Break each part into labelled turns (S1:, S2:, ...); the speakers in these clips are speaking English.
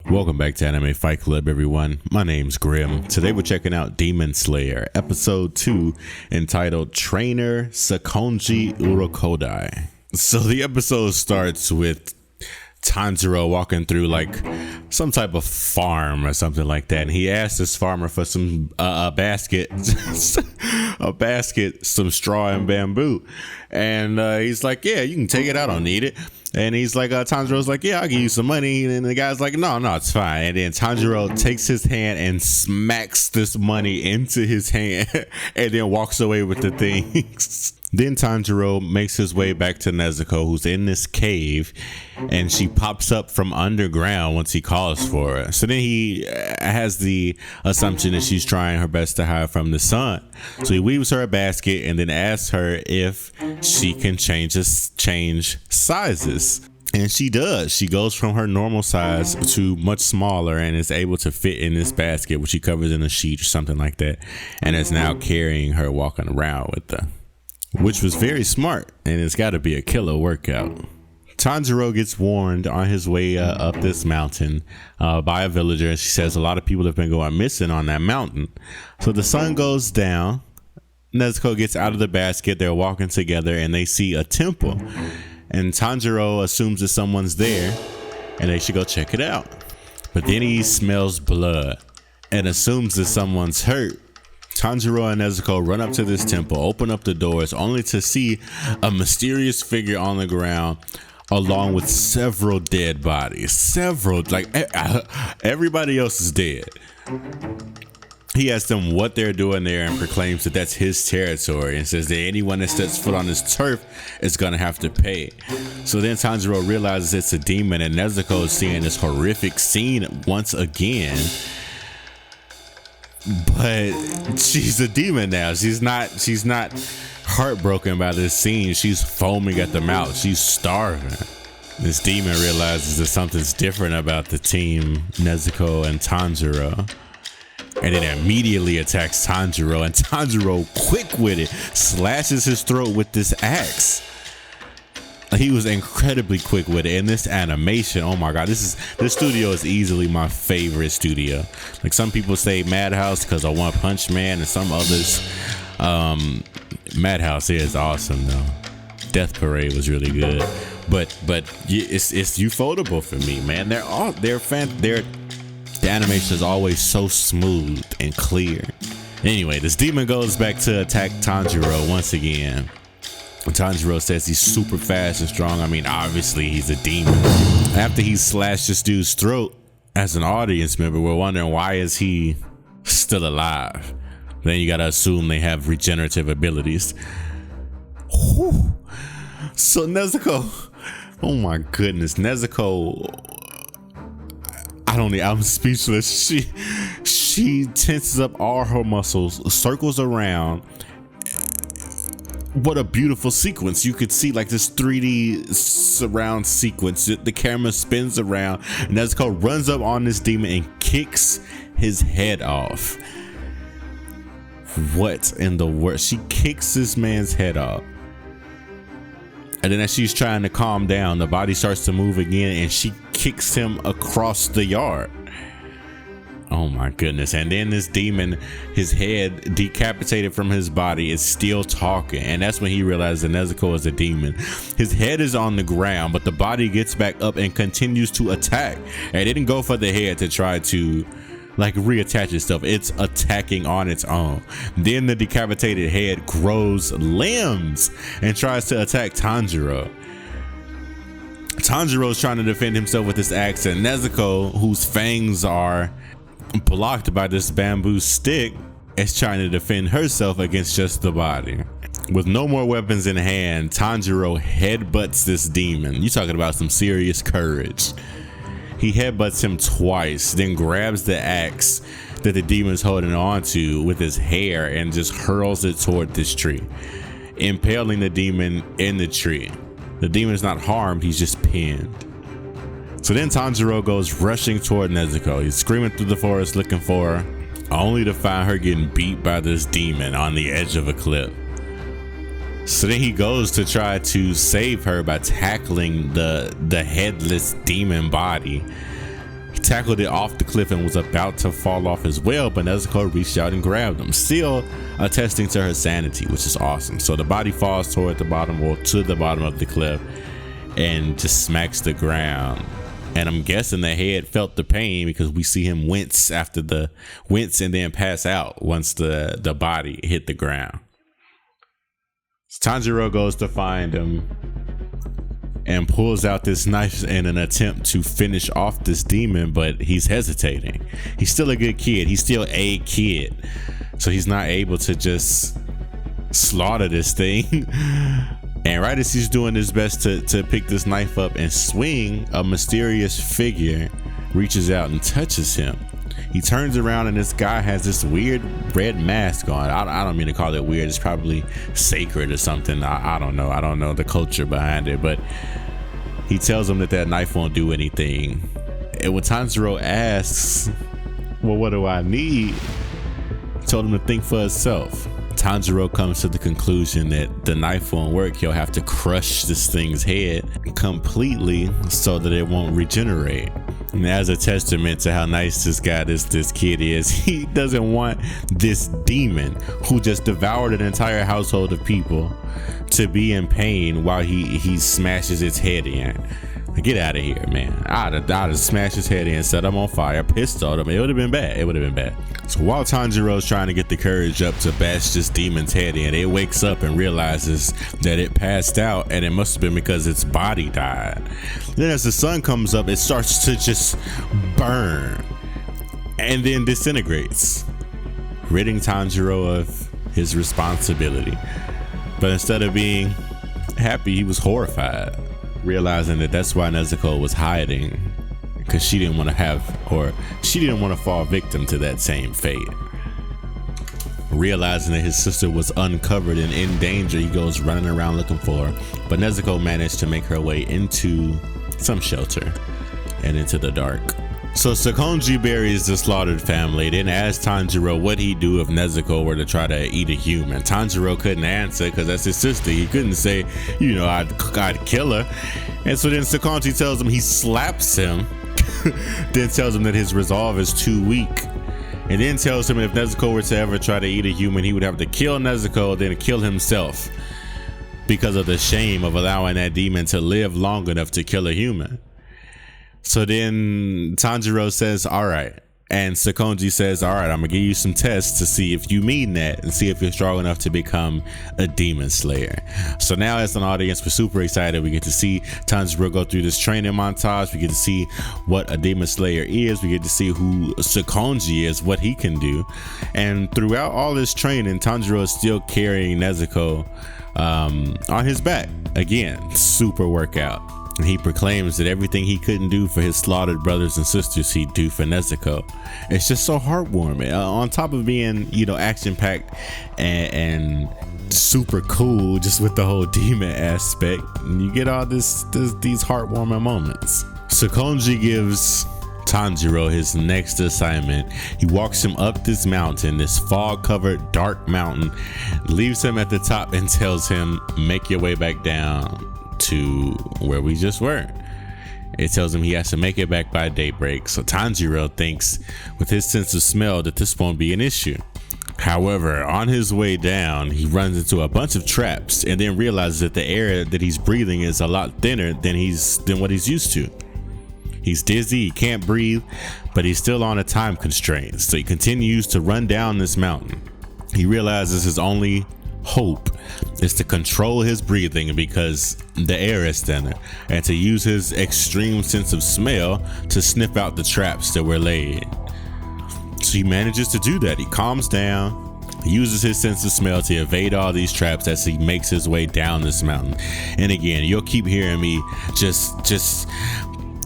S1: Welcome back to Anime Fight Club, everyone. My name's Grim. Today we're checking out Demon Slayer, episode 2, entitled Trainer Sakonji Urokodai. So the episode starts with Tanjiro walking through like some type of farm or something like that, and he asks this farmer for some a basket, some straw and bamboo, and he's like, "Yeah, you can take it. I don't need it." And he's like, Tanjiro's like, "Yeah, I'll give you some money." And the guy's like, no, it's fine. And then Tanjiro takes his hand and smacks this money into his hand and then walks away with the things. Then Tanjiro makes his way back to Nezuko, who's in this cave, and she pops up from underground once he calls for her. So then he has the assumption that she's trying her best to hide from the sun. So he weaves her a basket and then asks her if she can change sizes. And she does. She goes from her normal size to much smaller and is able to fit in this basket, which she covers in a sheet or something like that, and is now carrying her, walking around with her, which was very smart, and it's got to be a killer workout. Tanjiro gets warned on his way up this mountain by a villager, and she says a lot of people have been going missing on that mountain. So the sun goes down, Nezuko gets out of the basket, they're walking together, and they see a temple. And Tanjiro assumes that someone's there, and they should go check it out. But then he smells blood and assumes that someone's hurt. Tanjiro and Nezuko run up to this temple, open up the doors, only to see a mysterious figure on the ground along with several dead bodies. Everybody else is dead. He asks them what they're doing there and proclaims that that's his territory and says that anyone that steps foot on his turf is going to have to pay. So then Tanjiro realizes it's a demon, and Nezuko is seeing this horrific scene once again. But she's a demon now. She's not heartbroken by this scene. She's foaming at the mouth. She's starving. This demon realizes that something's different about the team, Nezuko and Tanjiro, and it immediately attacks Tanjiro, and Tanjiro, quick with it, slashes his throat with this axe. He was incredibly quick with it, and this animation, oh my god, this studio is easily my favorite studio. Like, some people say Madhouse because of One Punch Man, and some others, Madhouse is awesome though. Death Parade was really good, but it's Ufotable for me, man. The animation is always so smooth and clear. Anyway, this demon goes back to attack Tanjiro once again. Tanjiro says he's super fast and strong. I mean, obviously he's a demon. After he slashed this dude's throat, as an audience member, we're wondering, why is he still alive? Then you gotta assume they have regenerative abilities. Whew. So Nezuko, oh my goodness, Nezuko, I'm speechless. She tenses up all her muscles, circles around. What a beautiful sequence. You could see like this 3D surround sequence. The camera spins around, and Nezuko runs up on this demon and kicks his head off. What in the world? She kicks this man's head off. And then as she's trying to calm down, the body starts to move again, and she kicks him across the yard. Oh my goodness. And then this demon, his head decapitated from his body, is still talking. And that's when he realizes that Nezuko is a demon. His head is on the ground, but the body gets back up and continues to attack. And it didn't go for the head to try to like reattach itself. It's attacking on its own. Then the decapitated head grows limbs and tries to attack Tanjiro. Tanjiro is trying to defend himself with this axe, and Nezuko, whose fangs are blocked by this bamboo stick, is trying to defend herself against just the body. With no more weapons in hand, Tanjiro headbutts this demon. You talking about some serious courage. He headbutts him twice, then grabs the axe that the demon's holding on to with his hair and just hurls it toward this tree, impaling the demon in the tree. The demon is not harmed, he's just pinned. So then Tanjiro goes rushing toward Nezuko. He's screaming through the forest looking for her, only to find her getting beat by this demon on the edge of a cliff. So then he goes to try to save her by tackling the headless demon body. He tackled it off the cliff and was about to fall off as well, but Nezuko reached out and grabbed him, still attesting to her sanity, which is awesome. So the body falls toward the bottom, or to the bottom of the cliff, and just smacks the ground. And I'm guessing the head felt the pain because we see him wince and then pass out once the body hit the ground. So Tanjiro goes to find him and pulls out this knife in an attempt to finish off this demon, but he's hesitating. He's still a good kid. He's still a kid. So he's not able to just slaughter this thing. And right as he's doing his best to pick this knife up and swing, a mysterious figure reaches out and touches him. He turns around and this guy has this weird red mask on. I don't mean to call it weird. It's probably sacred or something. I don't know. I don't know the culture behind it, but he tells him that knife won't do anything. And when Tanjiro asks, well, what do I need? He told him to think for himself. Tanjiro comes to the conclusion that the knife won't work. He'll have to crush this thing's head completely so that it won't regenerate. And as a testament to how nice this guy, this kid is, he doesn't want this demon who just devoured an entire household of people to be in pain while he smashes its head in. Get out of here, man. I'd have smashed his head in, set him on fire, pistoled him. It would have been bad. It would have been bad. So while Tanjiro's trying to get the courage up to bash this demon's head in, it wakes up and realizes that it passed out, and it must have been because its body died. Then as the sun comes up, it starts to just burn and then disintegrates, ridding Tanjiro of his responsibility. But instead of being happy, he was horrified, realizing that that's why Nezuko was hiding, because she didn't want to fall victim to that same fate. Realizing that his sister was uncovered and in danger, he goes running around looking for her, but Nezuko managed to make her way into some shelter and into the dark. So Sakonji buries the slaughtered family, then asks Tanjiro what he'd do if Nezuko were to try to eat a human. Tanjiro couldn't answer because that's his sister. He couldn't say, I'd kill her. And so then Sakonji tells him he slaps him, then tells him that his resolve is too weak. And then tells him if Nezuko were to ever try to eat a human, he would have to kill Nezuko, then kill himself because of the shame of allowing that demon to live long enough to kill a human. So then Tanjiro says, all right. And Sakonji says, all right, I'm gonna give you some tests to see if you mean that and see if you're strong enough to become a demon slayer. So now as an audience, we're super excited. We get to see Tanjiro go through this training montage. We get to see what a demon slayer is. We get to see who Sakonji is, what he can do. And throughout all this training, Tanjiro is still carrying Nezuko on his back. Again, super workout. He proclaims that everything he couldn't do for his slaughtered brothers and sisters, he'd do for Nezuko. It's just so heartwarming. On top of being, action-packed and super cool, just with the whole demon aspect, you get all these heartwarming moments. Sakonji gives Tanjiro his next assignment. He walks him up this mountain, this fog-covered dark mountain, leaves him at the top and tells him, make your way back down to where we just were. It tells him he has to make it back by daybreak. So Tanjiro thinks with his sense of smell that this won't be an issue. However, on his way down, he runs into a bunch of traps and then realizes that the air that he's breathing is a lot thinner than what he's used to. He's dizzy, he can't breathe, but he's still on a time constraint. So he continues to run down this mountain. He realizes his only hope is to control his breathing because the air is thinner, and to use his extreme sense of smell to sniff out the traps that were laid. So he manages to do that. He calms down, he uses his sense of smell to evade all these traps as he makes his way down this mountain. And again, you'll keep hearing me just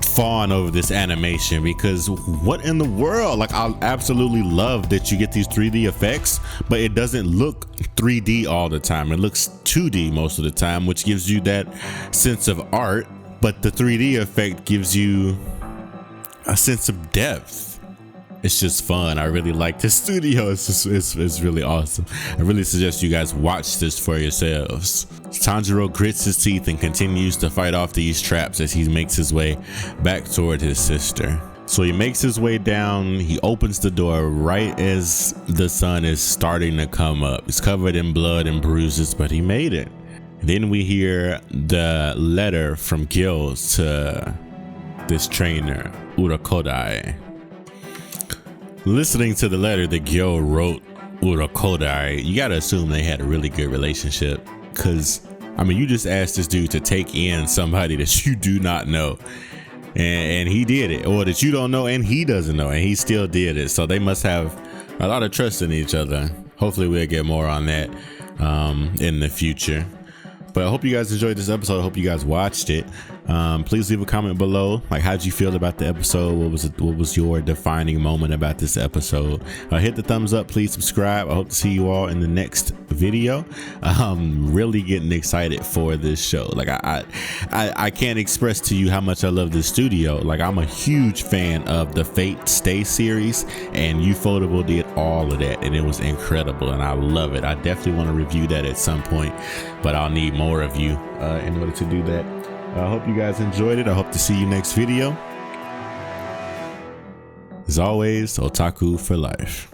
S1: fawn over this animation, because what in the world? Like, I absolutely love that you get these 3D effects, but it doesn't look 3D all the time. It looks 2D most of the time, which gives you that sense of art, but the 3D effect gives you a sense of depth. It's just fun. I really like this studio. It's really awesome. I really suggest you guys watch this for yourselves. Tanjiro grits his teeth and continues to fight off these traps as he makes his way back toward his sister. So he makes his way down. He opens the door right as the sun is starting to come up. It's covered in blood and bruises, but he made it. Then we hear the letter from Gills to this trainer, Urakodai. Listening to the letter that Gil wrote Urakodai, you gotta assume they had a really good relationship, because I mean, you just asked this dude to take in somebody that you do not know, and he did it, or that you don't know and he doesn't know, and he still did it. So they must have a lot of trust in each other. Hopefully we'll get more on that in the future. But I hope you guys enjoyed this episode. I hope you guys watched it. Please leave a comment below. Like, how'd you feel about the episode? What was your defining moment about this episode? Hit the thumbs up. Please subscribe. I hope to see you all in the next video. Really getting excited for this show. Like, I can't express to you how much I love this studio. Like, I'm a huge fan of the Fate Stay series, and Ufotable did all of that, and it was incredible, and I love it. I definitely want to review that at some point, but I'll need more of you in order to do that. I hope you guys enjoyed it. I hope to see you next video. As always, otaku for life.